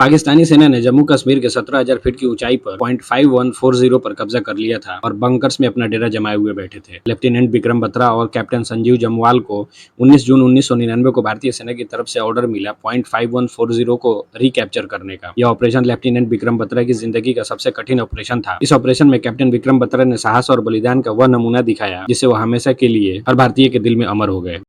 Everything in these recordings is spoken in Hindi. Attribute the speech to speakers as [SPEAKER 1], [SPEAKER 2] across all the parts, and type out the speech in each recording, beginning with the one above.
[SPEAKER 1] पाकिस्तानी सेना ने जम्मू कश्मीर के 17,000 फीट की ऊंचाई पर .5140 पर कब्जा कर लिया था और बंकर्स में अपना डेरा जमाए हुए बैठे थे। लेफ्टिनेंट विक्रम बत्रा और कैप्टन संजीव जम्वाल को 19 जून 1999 को भारतीय सेना की तरफ से ऑर्डर मिला .5140 को रिकैप्चर करने का। यह ऑपरेशन लेफ्टिनेंट विक्रम बत्रा की जिंदगी का सबसे कठिन ऑपरेशन था। इस ऑपरेशन में कैप्टन विक्रम बत्रा ने साहस और बलिदान का वह नमूना दिखाया जिससे वह हमेशा के लिए हर भारतीय के दिल में अमर हो गए।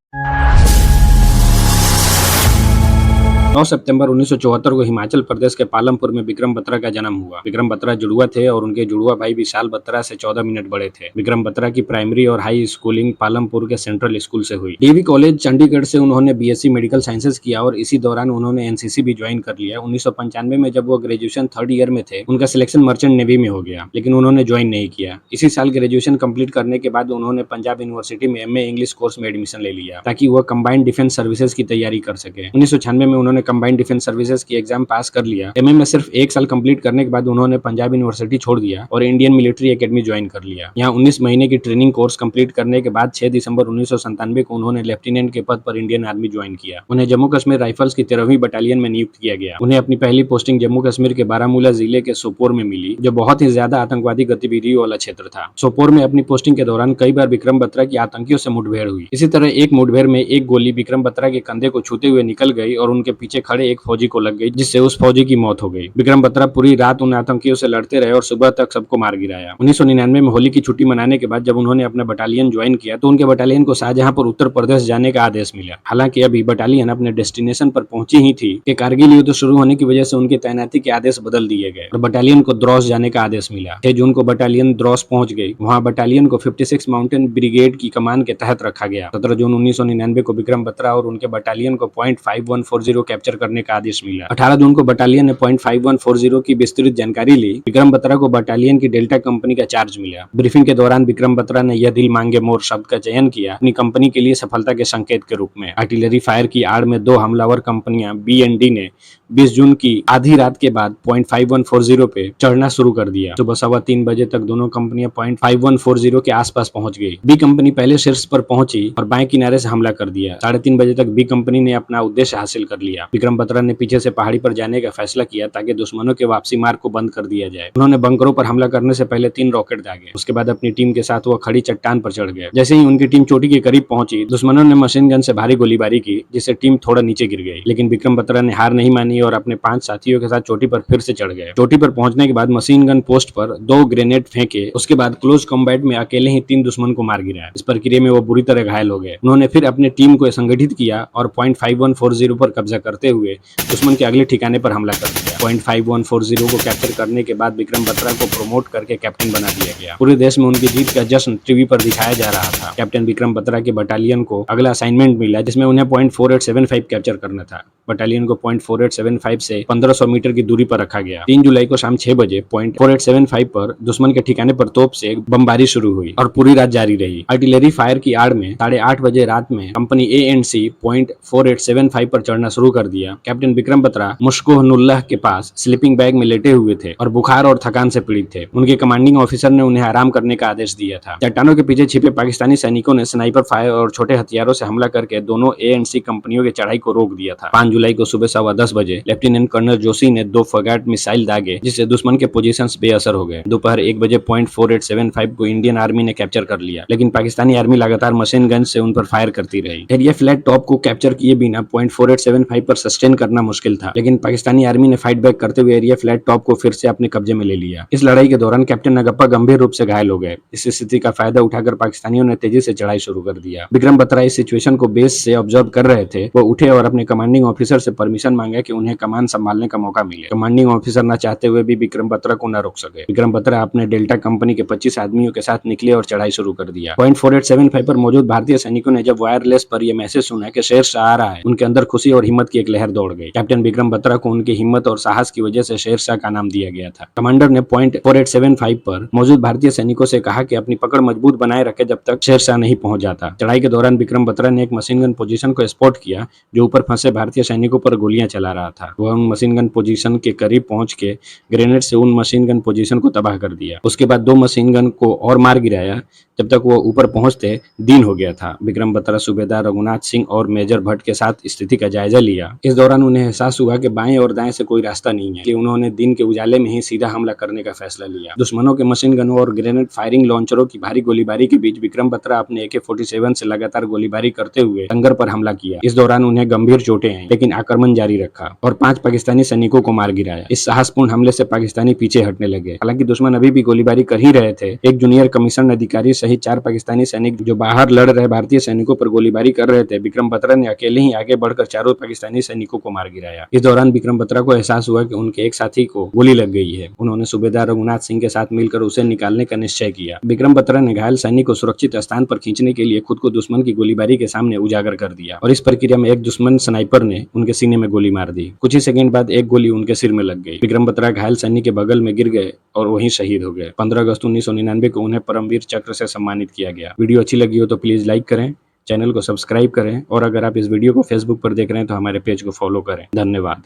[SPEAKER 1] 9 सितंबर 1974 को हिमाचल प्रदेश के पालमपुर में विक्रम बत्रा का जन्म हुआ। विक्रम बत्रा जुड़वा थे और उनके जुड़वा भाई विशाल बत्रा से 14 मिनट बड़े थे। विक्रम बत्रा की प्राइमरी और हाई स्कूलिंग पालमपुर के सेंट्रल स्कूल से हुई। डीवी कॉलेज चंडीगढ़ से उन्होंने बीएससी मेडिकल साइंसेज किया और इसी दौरान उन्होंने एनसीसी भी ज्वाइन कर लिया। 1995 में जब वो ग्रेजुएशन 3rd ईयर में थे, उनका सिलेक्शन मर्चेंट नेवी में हो गया, लेकिन उन्होंने ज्वाइन नहीं किया। इसी साल ग्रेजुएशन कंप्लीट करने के बाद उन्होंने पंजाब यूनिवर्सिटी में एमए इंग्लिश कोर्स में एडमिशन ले लिया ताकि वह कंबाइंड डिफेंस सर्विसेज की तैयारी कर सके। 1996 में उन्होंने कंबाइंड डिफेंस सर्विसेज की एग्जाम पास कर लिया। एमए में सिर्फ 1 साल कंप्लीट करने के बाद उन्होंने पंजाब यूनिवर्सिटी छोड़ दिया और इंडियन मिलिट्री एकेडमी ज्वाइन कर लिया। यहाँ 19 महीने की ट्रेनिंग कोर्स कंप्लीट करने के बाद 6 दिसंबर 1997 को उन्होंने लेफ्टिनेंट के पद पर इंडियन आर्मी ज्वाइन किया। उन्हें जम्मू कश्मीर राइफल्स की 13वीं बटालियन में नियुक्त किया गया। उन्हें अपनी पहली पोस्टिंग जम्मू कश्मीर के बारामूला जिले के सोपोर में मिली, जो बहुत ही ज्यादा आतंकवादी गतिविधियों वाला क्षेत्र था। सोपोर में अपनी पोस्टिंग के दौरान कई बार विक्रम बत्रा की आतंकियों से मुठभेड़ हुई। इसी तरह एक मुठभेड़ में एक गोली विक्रम बत्रा के कंधे को छूते हुए निकल गई और उनके पीछे खड़े एक फौजी को लग गई, जिससे उस फौजी की मौत हो गई। विक्रम बत्रा पूरी रात उन आतंकियों से लड़ते रहे और सुबह तक सबको मार गिराया। 1999 में होली की छुट्टी मनाने के बाद जब उन्होंने अपना बटालियन ज्वाइन किया तो उनके बटालियन को शाहजहांपुर उत्तर प्रदेश जाने का आदेश मिला। हालांकि अभी बटालियन अपने डेस्टिनेशन पर पहुंची ही थी कि कारगिल युद्ध शुरू होने की वजह से उनकी तैनाती के आदेश बदल दिए गए और बटालियन को द्रोस जाने का आदेश मिला। 6 जून को बटालियन द्रोस पहुंच गई। वहां बटालियन को 56 माउंटेन ब्रिगेड की कमान के तहत रखा गया। 17 जून 1999 को विक्रम बत्रा और उनके बटालियन को .5140 कैप्चर करने का आदेश मिला। 18 जून को बटालियन ने .5140 की विस्तृत जानकारी ली। विक्रम बत्रा को बटालियन की डेल्टा कंपनी का चार्ज मिला। ब्रीफिंग के दौरान विक्रम बत्रा ने यह दिल मांगे मोर शब्द का चयन किया अपनी कंपनी के लिए सफलता के संकेत के रूप में। आर्टिलरी फायर की आड़ में 2 हमलावर कंपनियां बी&डी ने 20 जून की आधी रात के बाद .5140 पे चढ़ना शुरू कर दिया। सुबह 3:15 बजे तक दोनों कंपनियां .5140 के आसपास पहुंच गई। बी कंपनी पहले शीर्ष पर पहुंची और बाएं किनारे से हमला कर दिया। 3:30 बजे तक बी कंपनी ने अपना उद्देश्य हासिल कर लिया। विक्रम बत्रा ने पीछे से पहाड़ी पर जाने का फैसला किया ताकि दुश्मनों के वापसी मार्ग को बंद कर दिया जाए। उन्होंने बंकरों पर हमला करने से पहले 3 रॉकेट दागे। उसके बाद अपनी टीम के साथ वो खड़ी चट्टान पर चढ़ गए। जैसे ही उनकी टीम चोटी के करीब पहुंची, दुश्मनों ने मशीन गन से भारी गोलीबारी की, जिससे टीम थोड़ा नीचे गिर गई। लेकिन विक्रम बत्रा ने हार नहीं मानी और अपने 5 साथियों के साथ चोटी पर फिर से चढ़ गए। चोटी पर पहुंचने के बाद मशीन गन पोस्ट पर 2 ग्रेनेड फेंके। उसके बाद क्लोज कॉम्बैट में अकेले ही 3 दुश्मन को मार गिराया। इस प्रक्रिया में वो बुरी तरह घायल हो गए। उन्होंने फिर अपने टीम को संगठित किया और .5140 पर कब्जा करते हुए दुश्मन के अगले ठिकाने पर हमला कर दिया। .5140 को कैप्चर करने के बाद विक्रम बत्रा को प्रमोट करके कैप्टन बना दिया गया। पूरे देश में उनकी जीत का जश्न टीवी पर दिखाया जा रहा था। कैप्टन विक्रम बत्रा के बटालियन को अगला असाइनमेंट मिला, जिसमें उन्हें .4875 कैप्चर करना था। बटालियन को .4875 से 1500 मीटर की दूरी पर रखा गया। 3 जुलाई को शाम 6 बजे .4875 पर दुश्मन के ठिकाने पर तोप से बमबारी शुरू हुई और पूरी रात जारी रही। आर्टिलरी फायर की आड़ में 8:30 बजे रात में कंपनी A&C .4875 पर चढ़ना शुरू कर दिया। कैप्टन विक्रम बत्रा मुश्कोहनुल्लाह के पास स्लीपिंग बैग में लेटे हुए थे और बुखार और थकान से पीड़ित थे। उनके कमांडिंग ऑफिसर ने उन्हें आराम करने का आदेश दिया था। चट्टानों के पीछे छिपे पाकिस्तानी सैनिकों ने स्नाइपर फायर और छोटे हथियारों से हमला करके दोनों A&C कंपनियों की चढ़ाई को रोक दिया था। 5 जुलाई को सुबह 10:15 बजे लेफ्टिनेंट कर्नल जोशी ने 2 फ्रैगेट मिसाइल दागे, जिससे दुश्मन के पोजीशंस बेअसर हो गए। दोपहर 1 बजे .4875 को इंडियन आर्मी ने कैप्चर कर लिया, लेकिन पाकिस्तानी आर्मी लगातार मशीन गन से उन पर फायर करती रही। एरिया फ्लैट टॉप को कैप्चर किए बिना .4875 पर सस्टेन करना मुश्किल था, लेकिन पाकिस्तानी आर्मी ने फाइट बैक करते हुए एरिया फ्लैट टॉप को फिर से अपने कब्जे में ले लिया। इस लड़ाई के दौरान कैप्टन नगप्पा गंभीर रूप से घायल हो गए। इस स्थिति का फायदा उठाकर पाकिस्तानियों ने तेजी से चढ़ाई शुरू कर दिया। विक्रम बत्रा इस सिचुएशन को बेस से ऑब्जर्व कर रहे थे। वो उठे और अपने कमांडिंग ऑफिसर से परमिशन मांगा कि उन्हें कमान संभालने का मौका मिले। कमांडिंग ऑफिसर न चाहते हुए भी विक्रम बत्रा को न रोक सके। विक्रम बत्रा अपने डेल्टा कंपनी के 25 आदमियों के साथ निकले और चढ़ाई शुरू कर दिया। .4875 पर मौजूद भारतीय सैनिकों ने जब वायरलेस पर यह मैसेज सुना कि शेर शाह आ रहा है, उनके अंदर खुशी और हिम्मत की एक लहर दौड़ गई। कैप्टन विक्रम बत्रा को उनकी हिम्मत और साहस की वजह से शेर शाह का नाम दिया गया था। कमांडर ने .4875 पर मौजूद भारतीय सैनिकों से कहा कि अपनी पकड़ मजबूत बनाए रखे जब तक शेर शाह नहीं पहुंच जाता। चढ़ाई के दौरान विक्रम बत्रा ने एक मशीन गन पोजीशन को स्पॉट किया जो ऊपर फंसे भारतीय सैनिकों पर गोलियां चला रहा था। वह उन मशीन गन पोजीशन के करीब पहुंच के ग्रेनेड से उन मशीन गन पोजीशन को तबाह कर दिया। उसके बाद 2 मशीन गन को और मार गिराया। जब तक वो ऊपर पहुंचते दिन हो गया था। विक्रम बत्रा सूबेदार रघुनाथ सिंह और मेजर भट्ट के साथ स्थिति का जायजा लिया। इस दौरान उन्हें एहसास हुआ कि बाएं और दाएं से कोई रास्ता नहीं है, इसलिए उन्होंने दिन के उजाले में ही सीधा हमला करने का फैसला लिया। दुश्मनों के मशीन गनों और ग्रेनेड फायरिंग लॉन्चरों की भारी गोलीबारी के बीच विक्रम बत्रा अपने AK-47 से लगातार गोलीबारी करते हुए लंगर पर हमला किया। इस दौरान उन्हें गंभीर चोटें आईं, लेकिन आक्रमण जारी रखा और 5 पाकिस्तानी सैनिकों को मार गिराया। इस साहसपूर्ण हमले से पाकिस्तानी पीछे हटने लगे। हालांकि दुश्मन अभी भी गोलीबारी कर ही रहे थे। एक जूनियर कमीशन अधिकारी सहित 4 पाकिस्तानी सैनिक जो बाहर लड़ रहे भारतीय सैनिकों पर गोलीबारी कर रहे थे, विक्रम बत्रा ने अकेले ही आगे बढ़कर चारों पाकिस्तानी सैनिकों को मार गिराया। इस दौरान विक्रम बत्रा को एहसास हुआ कि उनके एक साथी को गोली लग गई है। उन्होंने सूबेदार रघुनाथ सिंह के साथ मिलकर उसे निकालने का निश्चय किया। विक्रम बत्रा ने घायल सैनिक को सुरक्षित स्थान पर खींचने के लिए खुद को दुश्मन की गोलीबारी के सामने उजागर कर दिया और इस प्रक्रिया में एक दुश्मन स्नाइपर ने उनके सीने में गोली मार दी। कुछ ही सेकंड बाद एक गोली उनके सिर में लग गई। विक्रम बत्रा घायल सैनिक के बगल में गिर गए और वहीं शहीद हो गए। 15 अगस्त 1999 को उन्हें परमवीर चक्र से सम्मानित किया गया। वीडियो अच्छी लगी हो तो प्लीज लाइक करें, चैनल को सब्सक्राइब करें और अगर आप इस वीडियो को फेसबुक पर देख रहे हैं तो हमारे पेज को फॉलो करें। धन्यवाद।